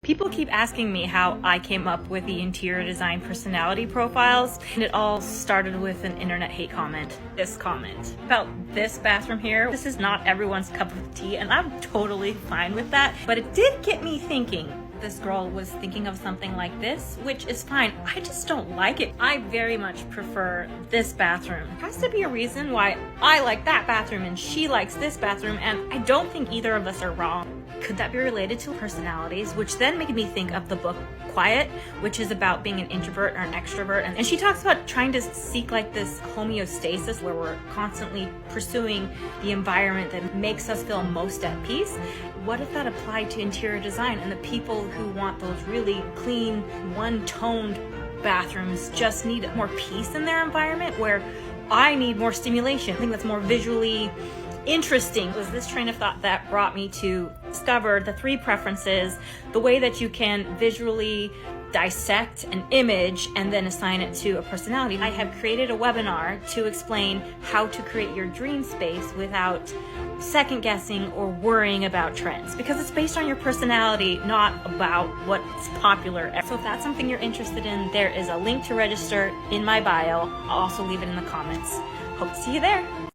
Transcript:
People keep asking me how I came up with the interior design personality profiles, and it all started with an internet hate comment. This comment about this bathroom here. This is not everyone's cup of tea, and I'm totally fine with that, but it did get me thinking. This girl was thinking of something like this, which is fine. I just don't like it. I very much prefer this bathroom. There has to be a reason why I like that bathroom and she likes this bathroom, and I don't think either of us are wrong. Could that be related to personalities? Which then made me think of the book Quiet, which is about being an introvert or an extrovert. And she talks about trying to seek like this homeostasis where we're constantly pursuing the environment that makes us feel most at peace. What if that applied to interior design and the people who want those really clean, one-toned bathrooms just need more peace in their environment, where I need more stimulation? I think that's more visually interesting. It was this train of thought that brought me to discover the 3 preferences, the way that you can visually dissect an image and then assign it to a personality. I have created a webinar to explain how to create your dream space without second guessing or worrying about trends, because it's based on your personality, not about what's popular. So if that's something you're interested in, there is a link to register in my bio. I'll also leave it in the comments. Hope to see you there.